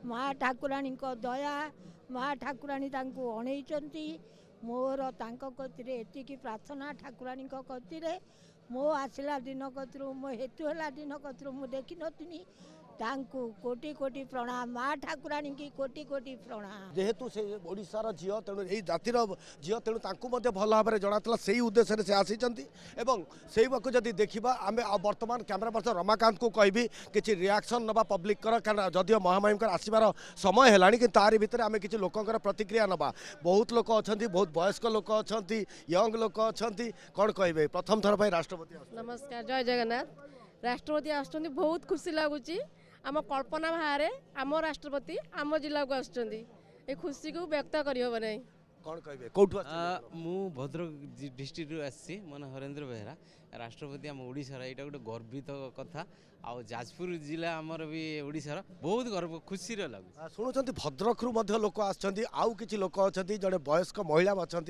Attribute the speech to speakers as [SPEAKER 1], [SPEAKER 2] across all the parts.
[SPEAKER 1] माँ ठाकुराणी दया माँ ठाकुराणी अणईचंती मोर कतिरे एतिकी प्रार्थना ठाकुराणी कतिरे मो आसला दिन कतरू मो हेतु है दिन कतरू मु देखी नी कोटि कोटि प्रणाम माँ ठाकुराणी की कोटि कोटि प्रणाम
[SPEAKER 2] जेहेतु से ओडिशार झील तेणु यही जातिर झील तेणु भल भाव में जनाता से उद्देश्य से आसी से जदि देखा आम बर्तमान कैमेरा पर्सन रमाकांत को कहबी कि रिएक्शन नवा पब्लिक कारण जदिव महामहिम आसबार समय है कि तारी भितर आम किसी लोकंर प्रतिक्रिया नवा बहुत लोक अच्छा बहुत वयस्क लोक अच्छा यंग लोक अच्छा कौन कहे प्रथम थर पर राष्ट्रपति
[SPEAKER 3] नमस्कार जय जगन्नाथ राष्ट्रपति आसुच्चंदी बहुत खुशी लगुच आम कल्पना बाहर आम राष्ट्रपति आम जिला को आसुच्चंदी ए खुशी को व्यक्त करहब नहीं
[SPEAKER 2] कौन कहे कौटू
[SPEAKER 4] मु भद्रक डिस्ट्रिक्ट आसी मन हरेंद्र बेहरा राष्ट्रपति आम ओडिशार यहाँ गोटे गर्वित कथा आउ जाजपुर जिला आमर भी ओडिशार बहुत गर्व खुशी लगुच
[SPEAKER 2] शुणुंट भद्रक लोक आउ कि लोक अच्छा जड़े वयस्क महिला अच्छा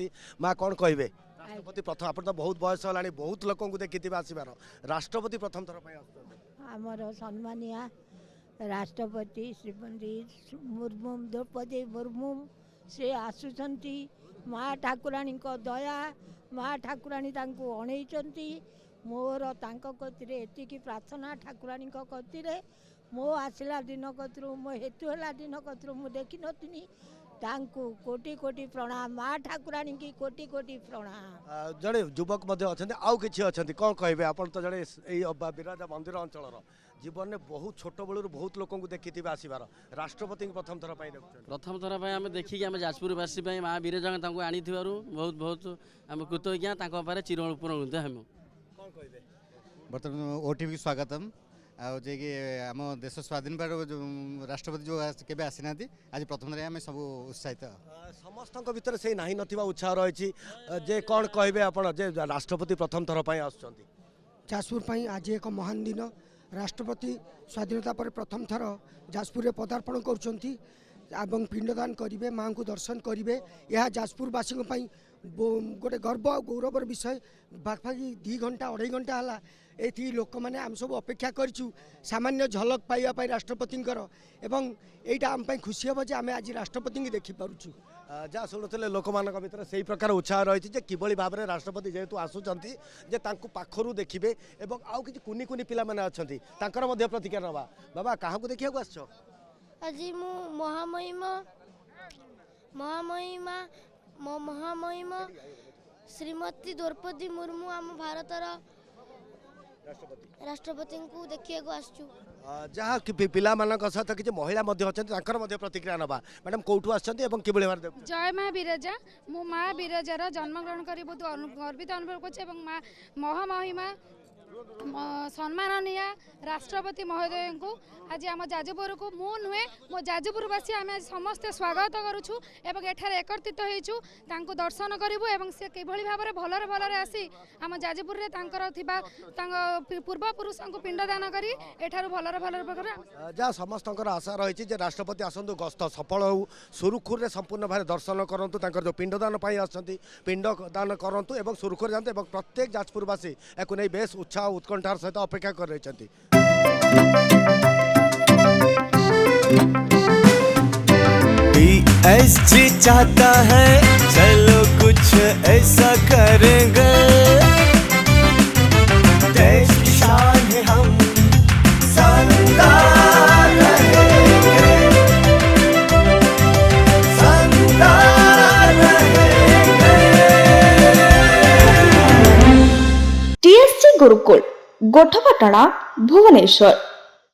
[SPEAKER 2] माँ कौन कहे राष्ट्रपति प्रथम आप तो बहुत बयस है बहुत लोक देखी आसबार राष्ट्रपति प्रथम थर
[SPEAKER 1] आमर सम्मानिया राष्ट्रपति श्रीमती मुर्मू द्रौपदी मुर्मू से आसुचंती माँ ठाकुराणी दया माँ ठाकुराणी अणईचंती मोर कतिरे एतिकी प्रार्थना ठाकुराणी कतिरे मो आसला दिन कतरू मो हेतु है दिन कतरू मु देखी नी कोटि कोटि प्रणाम माँ ठाकुराणी की कोटि कोटि प्रणाम
[SPEAKER 2] जड़े युवक अच्छा आउ कि अच्छा कौन कहे आप तो जड़े विराजा मंदिर अंचल जीवन में बहुत छोट बलू बहुत लोक देखी आसबार राष्ट्रपति प्रथम थर
[SPEAKER 5] पर आम देखिए आम जाजपुरवासी माँ विरजा आनी बहुत बहुत आम कृतज्ञ चिरोपण हम
[SPEAKER 2] कौन कहे
[SPEAKER 6] बर्तमान ओटीवी स्वागतम आम देश स्वाधीन पर राष्ट्रपति जो केबे आसीना आज प्रथम आम सब उत्साहित
[SPEAKER 2] समस्त भीतर से ना नथिबा उत्साह रही जे कौन कहे आप राष्ट्रपति प्रथम थर पर आसुच्चंती
[SPEAKER 7] जाजपुर आज एक महान दिन राष्ट्रपति स्वाधीनता पर प्रथम थर जाजपुर में पदार्पण करुँच पिंडदान करेंगे माँ को दर्शन करेंगे यह जाजपुरवासी गोटे गर्व और गौरवर विषय बाकी 2 घंटा 2.5 घंटा है ये लोक मैंने आम सब अपेक्षा करूँ सामान्य झलक पाइबा राष्ट्रपति एवं यहाँ आम खुशी हम जे आम आज राष्ट्रपति की देखिपुँ
[SPEAKER 2] जहाँ शुणुले लोक मान भर से प्रकार उत्साह रही है कि भाव में राष्ट्रपति जेहेतु आसुँच पाखर देखिए और आउ कि कुनी कुनी पिला माने अच्छा प्रतिक्रिया नवा बाबा क्या देखा आस
[SPEAKER 8] आज मु महामहिमा श्रीमती द्रौपदी मुर्मू आम भारतर राष्ट्रपति को देखा आसचु
[SPEAKER 2] जहाँ पिला सहित किसी महिला अच्छा प्रतिक्रिया नवा मैडम कौटू आसि
[SPEAKER 9] जय माँ विरजा मु माँ विरजार जन्म ग्रहण कर बहुत गर्वित अनुभव कर महामहिमा सम्माननीय राष्ट्रपति महोदय को आज आम जाजपुर को मु नुहे मो जाजपुरवासी आम समस्ते स्वागत करुचु एवं एठार एकत्रित होइछु दर्शन करूँ और सी कि भाव में भलरे भलरे आसी आम जाजपुर में पूर्वपुरुष को पिंडदान करी एठार भलरे भलरे
[SPEAKER 2] जहाँ समस्त आशा रही है राष्ट्रपति आसतु गस्त सफल हो सुरुखुर में संपूर्ण भाव दर्शन करूँ जो पिंडदान पिंडदान करूँ सुरुखुर जातु और प्रत्येक जाजपुरवासी या नहीं बेस उत्साह उत्कंठार सहित अपेक्षा कर रही
[SPEAKER 10] PSG चाहता है चलो कुछ ऐसा करेंगे देश की शान है हम संदार रहेंगे संदार रहेंगे।
[SPEAKER 11] TSC गुरुकुल गोठपाटणा भुवनेश्वर।